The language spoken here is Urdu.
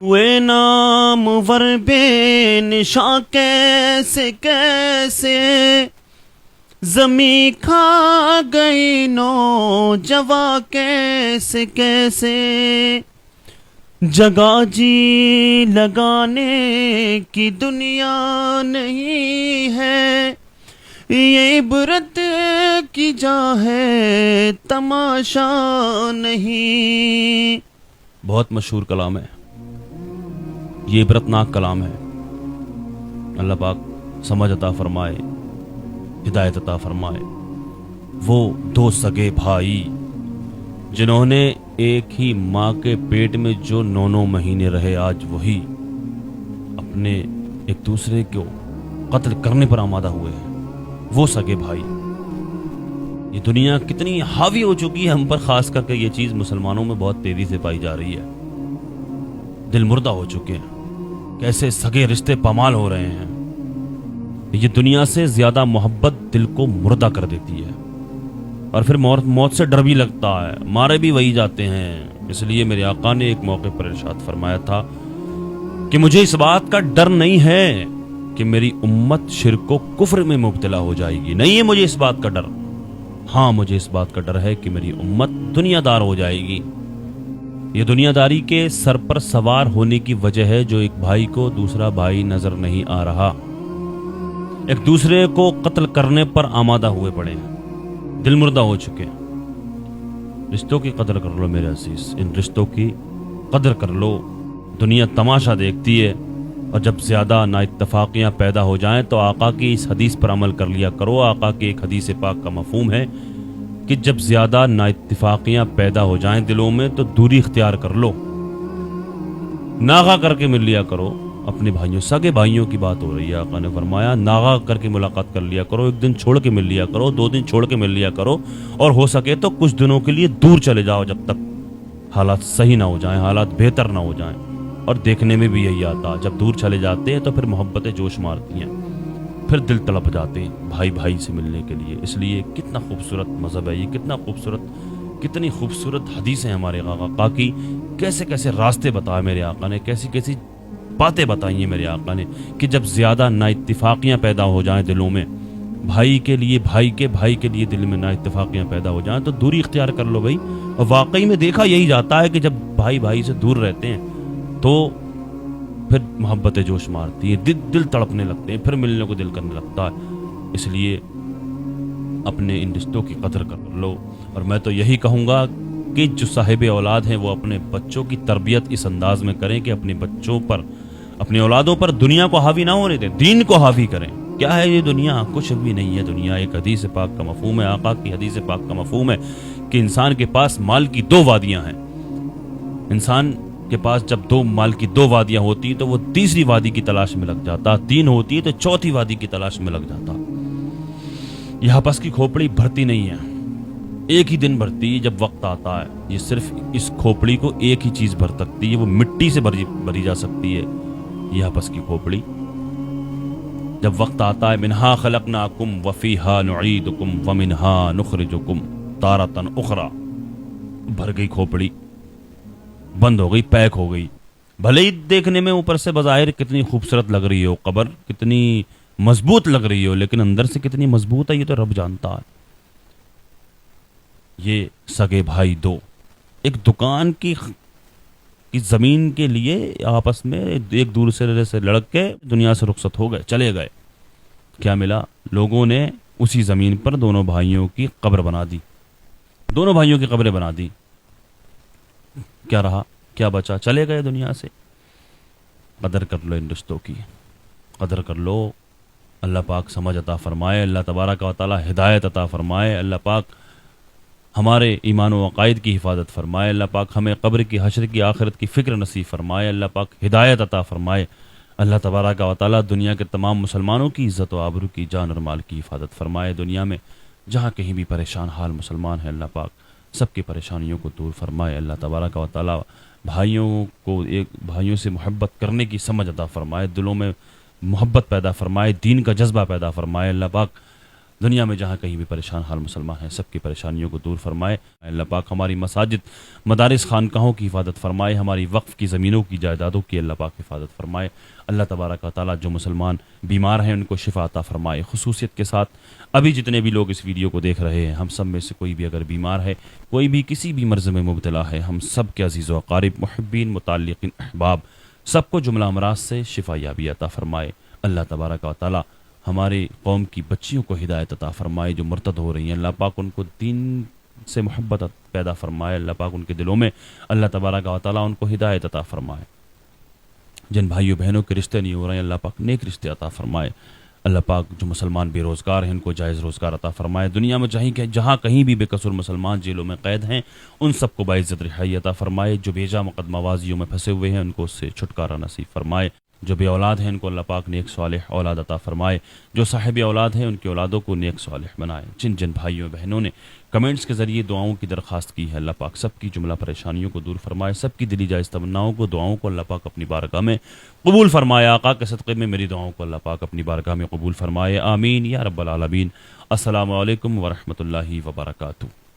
ہوئے نامور بے نشاں کیسے کیسے، زمیں کھا گئی نوجواں کیسے کیسے، جگہ جی لگانے کی دنیا نہیں ہے، یہ عبرت کی جا ہے تماشا نہیں۔ بہت مشہور کلام ہے یہ، عبرتناک کلام ہے۔ اللہ پاک سمجھ عطا فرمائے، ہدایت عطا فرمائے۔ وہ دو سگے بھائی جنہوں نے ایک ہی ماں کے پیٹ میں جو 9 مہینے رہے، آج وہی اپنے ایک دوسرے کو قتل کرنے پر آمادہ ہوئے ہیں۔ وہ سگے بھائی، یہ دنیا کتنی حاوی ہو چکی ہے ہم پر، خاص کر کے یہ چیز مسلمانوں میں بہت تیزی سے پائی جا رہی ہے۔ دل مردہ ہو چکے ہیں، کیسے سگے رشتے پامال ہو رہے ہیں۔ یہ دنیا سے زیادہ محبت دل کو مردہ کر دیتی ہے، اور پھر موت سے ڈر بھی لگتا ہے، مارے بھی وہی جاتے ہیں۔ اس لیے میرے آقا نے ایک موقع پر ارشاد فرمایا تھا کہ مجھے اس بات کا ڈر نہیں ہے کہ میری امت شرک و کفر میں مبتلا ہو جائے گی، نہیں ہے مجھے اس بات کا ڈر، ہاں مجھے اس بات کا ڈر ہے کہ میری امت دنیا دار ہو جائے گی۔ یہ دنیا داری کے سر پر سوار ہونے کی وجہ ہے جو ایک بھائی کو دوسرا بھائی نظر نہیں آ رہا، ایک دوسرے کو قتل کرنے پر آمادہ ہوئے پڑے ہیں، دل مردہ ہو چکے ہیں۔ رشتوں کی قدر کر لو میرے عزیز، ان رشتوں کی قدر کر لو۔ دنیا تماشا دیکھتی ہے، اور جب زیادہ نا اتفاقیاں پیدا ہو جائیں تو آقا کی اس حدیث پر عمل کر لیا کرو۔ آقا کی ایک حدیث پاک کا مفہوم ہے کہ جب زیادہ نا اتفاقیاں پیدا ہو جائیں دلوں میں تو دوری اختیار کر لو، ناغہ کر کے مل لیا کرو اپنے بھائیوں، سگے بھائیوں کی بات ہو رہی ہے۔ آقا نے فرمایا ناغہ کر کے ملاقات کر لیا کرو، ایک دن چھوڑ کے مل لیا کرو، 2 دن چھوڑ کے مل لیا کرو، اور ہو سکے تو کچھ دنوں کے لیے دور چلے جاؤ جب تک حالات صحیح نہ ہو جائیں، حالات بہتر نہ ہو جائیں۔ اور دیکھنے میں بھی یہی آتا، جب دور چلے جاتے ہیں تو پھر محبتیں جوش مارتی ہیں، پھر دل تڑپ جاتے ہیں بھائی بھائی سے ملنے کے لیے۔ اس لیے کتنا خوبصورت مذہب ہے یہ، کتنا خوبصورت، کتنی خوبصورت حدیثیں ہمارے آقا کی، کیسے کیسے راستے بتائے میرے آقا نے، کیسی کیسی باتیں بتائی ہیں میرے آقا نے، کہ جب زیادہ نا اتفاقیاں پیدا ہو جائیں دلوں میں، بھائی کے لیے بھائی کے لیے دل میں نا اتفاقیاں پیدا ہو جائیں تو دوری اختیار کر لو بھائی۔ اور واقعی میں دیکھا یہی جاتا ہے کہ جب بھائی بھائی سے دور رہتے ہیں تو پھر محبتیں جوش مارتی ہیں، دل تڑپنے لگتے ہیں، پھر ملنے کو دل کرنے لگتا ہے۔ اس لیے اپنے ان رشتوں کی قدر کر لو۔ اور میں تو یہی کہوں گا کہ جو صاحب اولاد ہیں وہ اپنے بچوں کی تربیت اس انداز میں کریں کہ اپنے بچوں پر، اپنے اولادوں پر دنیا کو حاوی نہ ہونے دیں، دین کو حاوی کریں۔ کیا ہے یہ دنیا؟ کچھ بھی نہیں ہے دنیا۔ ایک حدیث پاک کا مفہوم ہے، آقا کی حدیث پاک کا مفہوم ہے کہ انسان کے پاس مال کی 2 وادیاں ہیں۔ انسان کے پاس جب مال کی 2 وادیاں ہوتی ہیں تو وہ تیسری وادی کی تلاش میں لگ جاتا، 3 ہوتی ہے تو چوتھی وادی کی تلاش میں لگ جاتا۔ یہ آپس کی کھوپڑی بھرتی نہیں ہے، ایک ہی دن بھرتی ہے جب وقت آتا ہے۔ یہ صرف اس کھوپڑی کو ایک ہی چیز بھر سکتی ہے، وہ مٹی سے بھری جا سکتی ہے یہ آپس کی کھوپڑی۔ جب وقت آتا ہے منہا خلقناکم وفیہا نعیدکم ومنہا نخرجکم تارۃ اخری، بھر گئی کھوپڑی، بند ہو گئی، پیک ہو گئی۔ بھلے ہی دیکھنے میں اوپر سے بظاہر کتنی خوبصورت لگ رہی ہو قبر، کتنی مضبوط لگ رہی ہو، لیکن اندر سے کتنی مضبوط ہے یہ تو رب جانتا ہے۔ یہ سگے بھائی 2 ایک دکان کی زمین کے لیے آپس میں ایک دوسرے سے لڑک کے دنیا سے رخصت ہو گئے، چلے گئے۔ کیا ملا؟ لوگوں نے اسی زمین پر دونوں بھائیوں کی قبر بنا دی، دونوں بھائیوں کی قبریں بنا دی۔ کیا رہا؟ کیا بچا؟ چلے گئے دنیا سے۔ قدر کر لو ان رشتوں کی، قدر کر لو۔ اللہ پاک سمجھ عطا فرمائے، اللہ تبارک و تعالی ہدایت عطا فرمائے، اللہ پاک ہمارے ایمان و عقائد کی حفاظت فرمائے، اللہ پاک ہمیں قبر کی، حشر کی، آخرت کی فکر نصیب فرمائے، اللہ پاک ہدایت عطا فرمائے، اللہ تبارک و تعالی دنیا کے تمام مسلمانوں کی عزت و آبرو کی، جان اور مال کی حفاظت فرمائے۔ دنیا میں جہاں کہیں بھی پریشان حال مسلمان ہیں، اللہ پاک سب کی پریشانیوں کو دور فرمائے، اللہ تبارک و تعالی بھائیوں سے محبت کرنے کی سمجھ عطا فرمائے، دلوں میں محبت پیدا فرمائے، دین کا جذبہ پیدا فرمائے، اللہ پاک دنیا میں جہاں کہیں بھی پریشان حال مسلمان ہیں سب کی پریشانیوں کو دور فرمائے۔ اللہ پاک ہماری مساجد مدارس خانقاہوں کی حفاظت فرمائے، ہماری وقف کی زمینوں کی جائیدادوں کی اللہ پاک حفاظت فرمائے۔ اللہ تبارک و تعالیٰ جو مسلمان بیمار ہیں ان کو شفا عطا فرمائے۔ خصوصیت کے ساتھ ابھی جتنے بھی لوگ اس ویڈیو کو دیکھ رہے ہیں ہم سب میں سے کوئی بھی اگر بیمار ہے، کوئی بھی کسی بھی مرض میں مبتلا ہے، ہم سب کے عزیز و اقارب، محبین، متعلقین، احباب سب کو جملہ امراض سے شفا یابی عطا فرمائے۔ اللہ تبارک و تعالیٰ ہماری قوم کی بچیوں کو ہدایت عطا فرمائے جو مرتد ہو رہی ہیں، اللہ پاک ان کو دین سے محبت پیدا فرمائے، اللہ پاک ان کے دلوں میں اللہ تبارک و تعالیٰ ان کو ہدایت عطا فرمائے۔ جن بھائیوں بہنوں کے رشتے نہیں ہو رہے ہیں اللہ پاک نیک رشتے عطا فرمائے۔ اللہ پاک جو مسلمان بے روزگار ہیں ان کو جائز روزگار عطا فرمائے۔ دنیا میں جہاں کہیں بھی بے قصور مسلمان جیلوں میں قید ہیں ان سب کو باعزت رہائی عطا فرمائے۔ جو بیجا مقدمہ بازیوں میں پھنسے ہوئے ہیں ان کو اس سے چھٹکارا نصیب فرمائے۔ جو بے اولاد ہیں ان کو اللہ پاک نیک صالح اولاد عطا فرمائے۔ جو صاحب اولاد ہیں ان کی اولادوں کو نیک صالح بنائے۔ جن جن بھائیوں بہنوں نے کمنٹس کے ذریعے دعاؤں کی درخواست کی ہے اللہ پاک سب کی جملہ پریشانیوں کو دور فرمائے، سب کی دلی جائز تمناؤں کو دعاؤں کو اللہ پاک اپنی بارگاہ میں قبول فرمائے۔ آقا کے صدقے میں میری دعاؤں کو اللہ پاک اپنی بارگاہ میں قبول فرمائے، آمین یا رب العالمین۔ السلام علیکم ورحمۃ اللہ وبرکاتہ۔